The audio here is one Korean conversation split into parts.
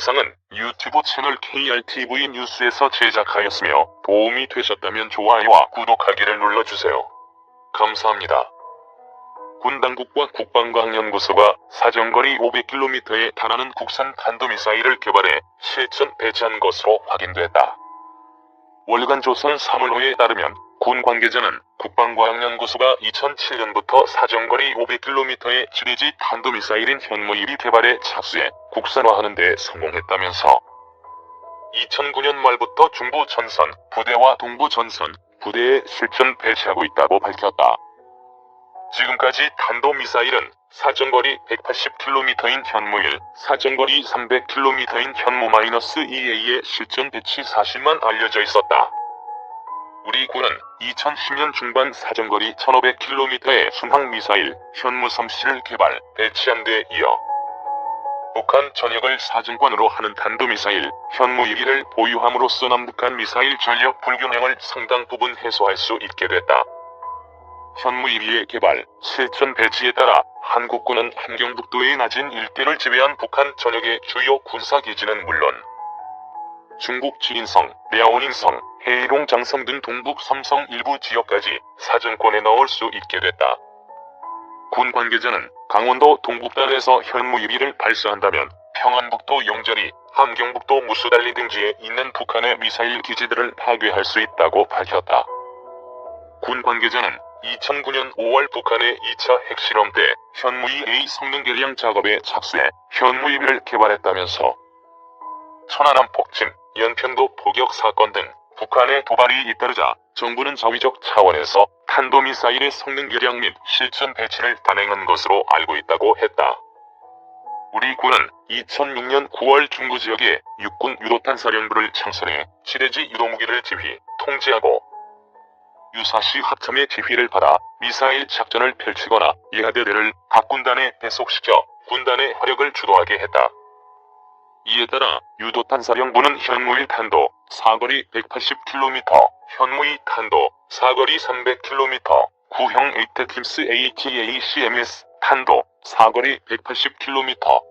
영상은 유튜브 채널 KRTV 뉴스에서 제작하였으며 도움이 되셨다면 좋아요와 구독하기를 눌러주세요. 감사합니다. 군 당국과 국방과학연구소가 사정거리 500km에 달하는 국산 탄도미사일을 개발해 실전 배치한 것으로 확인됐다. 월간 조선 사물호에 따르면 군 관계자는 국방과학연구소가 2007년부터 사정거리 500km의 지대지 탄도미사일인 현무입이 개발에 착수해 국산화하는 데 성공했다면서 2009년 말부터 중부 전선 부대와 동부 전선 부대에 실전 배치하고 있다고 밝혔다. 지금까지 탄도미사일은 사정거리 180km인 현무일, 사정거리 300km인 현무-2A의 실전 배치 사실만 알려져 있었다. 우리 군은 2010년 중반 사정거리 1500km의 순항미사일 현무-3C를 개발, 배치한 데 이어 북한 전역을 사정권으로 하는 탄도미사일 현무-1을 보유함으로써 남북한 미사일 전력 불균형을 상당 부분 해소할 수 있게 됐다. 현무-1의 개발, 실전 배치에 따라 한국군은 함경북도의 낮은 일대를 지배한 북한 전역의 주요 군사기지는 물론 중국 지린성, 랴오닝성, 해이롱 장성 등 동북 삼성 일부 지역까지 사정권에 넣을 수 있게 됐다. 군 관계자는 강원도 동북단에서 현무-1을 발사한다면 평안북도 영절이, 함경북도 무수달리 등지에 있는 북한의 미사일 기지들을 파괴할 수 있다고 밝혔다. 군 관계자는 2009년 5월 북한의 2차 핵실험 때 현무-2A 성능 개량 작업에 착수해 현무-1을 개발했다면서 천안함 폭침, 연평도 포격 사건 등 북한의 도발이 잇따르자 정부는 자위적 차원에서 탄도미사일의 성능 개량 및 실전 배치를 단행한 것으로 알고 있다고 했다. 우리 군은 2006년 9월 중부 지역에 육군 유도탄 사령부를 창설해 지대지 유도무기를 지휘, 통제하고 유사시 합참의 지휘를 받아 미사일 작전을 펼치거나 이하대대를 각 군단에 배속시켜 군단의 화력을 주도하게 했다. 이에 따라 유도탄 사령부는 현무-1 탄도 사거리 180km, 현무-2 탄도 사거리 300km, 구형 에이테킴스 ATACMS 탄도 사거리 180km,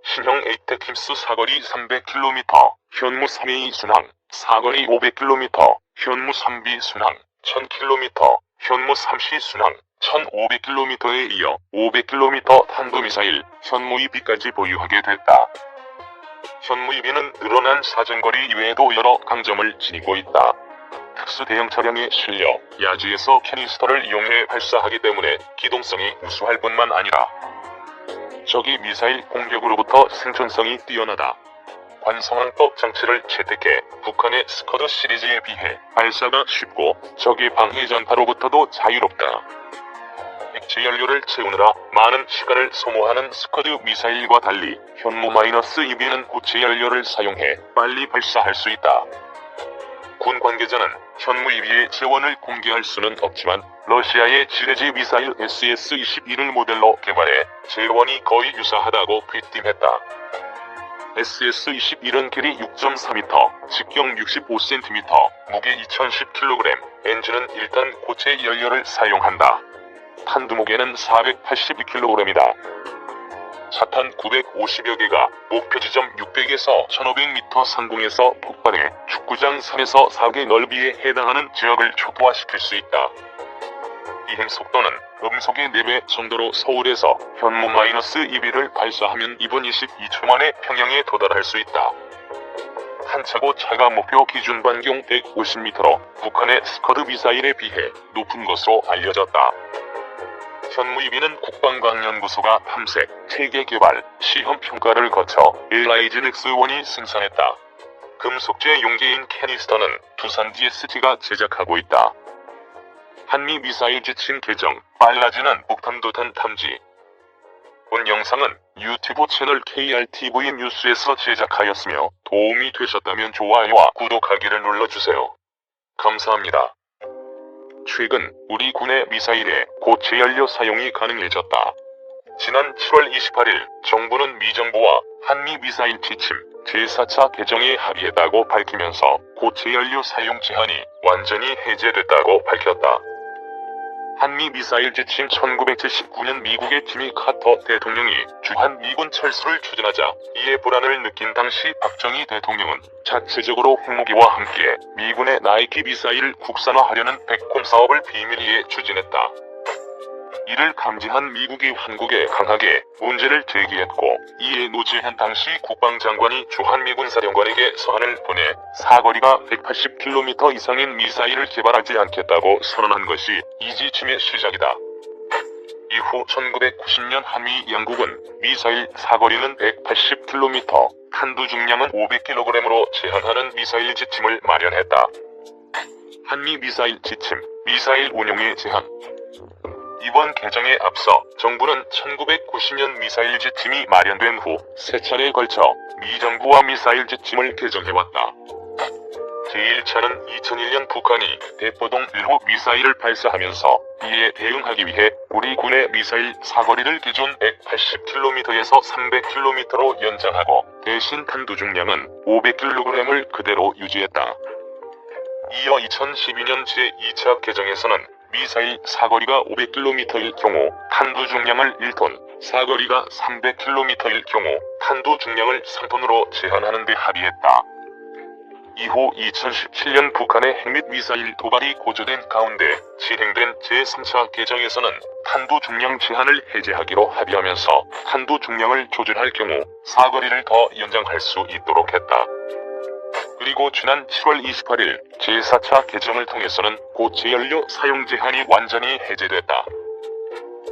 신형 에이테킴스 사거리 300km, 현무-3A 순항 사거리 500km, 현무-3B 순항 1000km, 현무-3C 순항 1500km에 이어 500km 탄도미사일 현무-2B까지 보유하게 됐다. 현무-2B는 늘어난 사정거리 이외에도 여러 강점을 지니고 있다. 특수 대형 차량에 실려 야지에서 캐니스터를 이용해 발사하기 때문에 기동성이 우수할 뿐만 아니라 적이 미사일 공격으로부터 생존성이 뛰어나다. 관성항법 장치를 채택해 북한의 스커드 시리즈에 비해 발사가 쉽고 적의 방해 전파로부터도 자유롭다. 액체 연료를 채우느라 많은 시간을 소모하는 스커드 미사일과 달리 현무-2B는 고체 연료를 사용해 빨리 발사할 수 있다. 군 관계자는 현무-2B의 재원을 공개할 수는 없지만 러시아의 지대지 미사일 SS-21을 모델로 개발해 재원이 거의 유사하다고 귀띔했다. SS-21은 길이 6.4m, 직경 65cm, 무게 2010kg, 엔진은 일단 고체 연료를 사용한다. 탄두 무게는 482kg이다. 차탄 950여 개가 목표 지점 600에서 1500m 상공에서 폭발해 축구장 3에서 4개 넓이에 해당하는 지역을 초토화시킬 수 있다. 비행 속도는 음속의 4배 정도로 서울에서 현무-2B를 발사하면 2분 22초 만에 평양에 도달할 수 있다. 한 차고 차가 목표 기준 반경 150m로 북한의 스커드 미사일에 비해 높은 것으로 알려졌다. 현무-2B는 국방과학연구소가 탐색, 체계 개발, 시험 평가를 거쳐 LIGX-1이 생산했다. 금속재 용기인 캐니스터는 두산 DSG가 제작하고 있다. 한미 미사일 지침 개정, 빨라지는 북탄도탄 탐지. 본 영상은 유튜브 채널 KRTV 뉴스에서 제작하였으며 도움이 되셨다면 좋아요와 구독하기를 눌러주세요. 감사합니다. 최근 우리 군의 미사일에 고체 연료 사용이 가능해졌다. 지난 7월 28일 정부는 미정부와 한미 미사일 지침 제4차 개정에 합의했다고 밝히면서 고체 연료 사용 제한이 완전히 해제됐다고 밝혔다. 한미 미사일 지침 1979년 미국의 지미 카터 대통령이 주한 미군 철수를 추진하자 이에 불안을 느낀 당시 박정희 대통령은 자체적으로 핵무기와 함께 미군의 나이키 미사일을 국산화하려는 백홈 사업을 비밀리에 추진했다. 이를 감지한 미국이 한국에 강하게 문제를 제기했고, 이에 노재현 당시 국방장관이 주한미군 사령관에게 서한을 보내 사거리가 180km 이상인 미사일을 개발하지 않겠다고 선언한 것이 이 지침의 시작이다. 이후 1990년 한미 양국은 미사일 사거리는 180km, 탄두 중량은 500kg으로 제한하는 미사일 지침을 마련했다. 한미 미사일 지침, 미사일 운용의 제한. 이번 개정에 앞서 정부는 1990년 미사일 지침이 마련된 후 세 차례에 걸쳐 미 정부와 미사일 지침을 개정해왔다. 제1차는 2001년 북한이 대포동 1호 미사일을 발사하면서 이에 대응하기 위해 우리 군의 미사일 사거리를 기존 180km에서 300km로 연장하고 대신 탄두 중량은 500kg을 그대로 유지했다. 이어 2012년 제2차 개정에서는 미사일 사거리가 500km일 경우 탄두 중량을 1톤, 사거리가 300km일 경우 탄두 중량을 3톤으로 제한하는 데 합의했다. 이후 2017년 북한의 핵 및 미사일 도발이 고조된 가운데 진행된 제3차 개정에서는 탄두 중량 제한을 해제하기로 합의하면서 탄두 중량을 조절할 경우 사거리를 더 연장할 수 있도록 했다. 그리고 지난 7월 28일 제4차 개정을 통해서는 고체 연료 사용 제한이 완전히 해제됐다.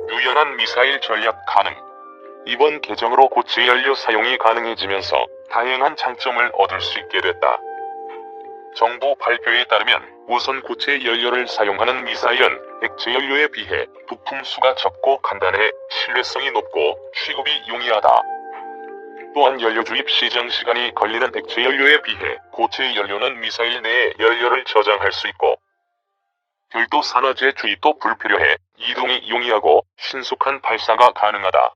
유연한 미사일 전략 가능. 이번 개정으로 고체 연료 사용이 가능해지면서 다양한 장점을 얻을 수 있게 됐다. 정부 발표에 따르면 우선 고체 연료를 사용하는 미사일은 액체 연료에 비해 부품 수가 적고 간단해 신뢰성이 높고 취급이 용이하다. 또한 연료 주입 시정 시간이 걸리는 액체 연료에 비해 고체 연료는 미사일 내에 연료를 저장할 수 있고, 별도 산화제 주입도 불필요해 이동이 용이하고 신속한 발사가 가능하다.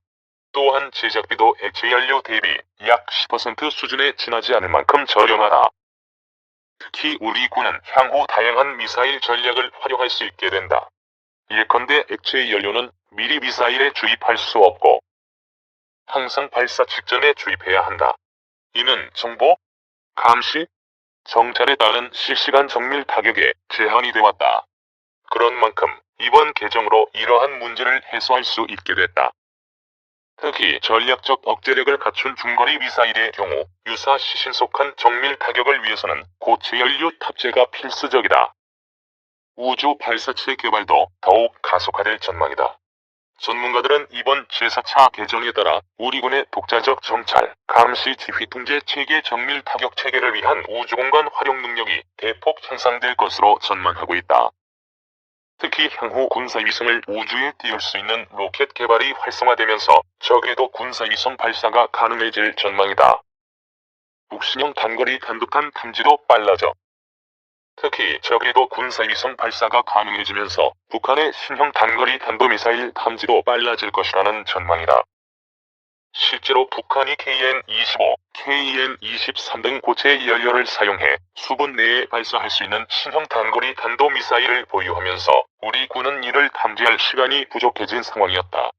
또한 제작비도 액체 연료 대비 약 10% 수준에 지나지 않을 만큼 저렴하다. 특히 우리 군은 향후 다양한 미사일 전략을 활용할 수 있게 된다. 예컨대 액체 연료는 미리 미사일에 주입할 수 없고 항상 발사 직전에 주입해야 한다. 이는 정보, 감시, 정찰에 따른 실시간 정밀 타격에 제한이 되었다. 그런 만큼 이번 개정으로 이러한 문제를 해소할 수 있게 됐다. 특히 전략적 억제력을 갖춘 중거리 미사일의 경우 유사시 신속한 정밀 타격을 위해서는 고체 연료 탑재가 필수적이다. 우주 발사체 개발도 더욱 가속화될 전망이다. 전문가들은 이번 제4차 개정에 따라 우리 군의 독자적 정찰, 감시, 지휘 통제 체계 정밀 타격 체계를 위한 우주공간 활용 능력이 대폭 향상될 것으로 전망하고 있다. 특히 향후 군사위성을 우주에 띄울 수 있는 로켓 개발이 활성화되면서 적에도 군사위성 발사가 가능해질 전망이다. 북신형 단거리 단독탄 탐지도 빨라져. 특히 적에도 군사위성 발사가 가능해지면서 북한의 신형 단거리 탄도미사일 탐지도 빨라질 것이라는 전망이다. 실제로 북한이 KN-25, KN-23 등 고체 연료를 사용해 수분 내에 발사할 수 있는 신형 단거리 탄도미사일을 보유하면서 우리 군은 이를 탐지할 시간이 부족해진 상황이었다.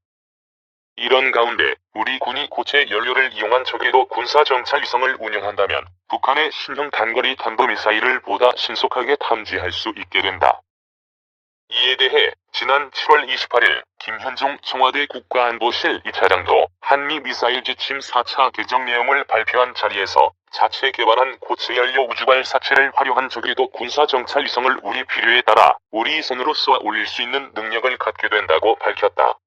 이런 가운데 우리 군이 고체 연료를 이용한 적에도 군사정찰 위성을 운영한다면 북한의 신형 단거리 탄도미사일을 보다 신속하게 탐지할 수 있게 된다. 이에 대해 지난 7월 28일 김현종 청와대 국가안보실 2차장도 한미 미사일 지침 4차 개정 내용을 발표한 자리에서 자체 개발한 고체 연료 우주발사체를 활용한 적에도 군사정찰 위성을 우리 필요에 따라 우리 손으로 쏘아 올릴 수 있는 능력을 갖게 된다고 밝혔다.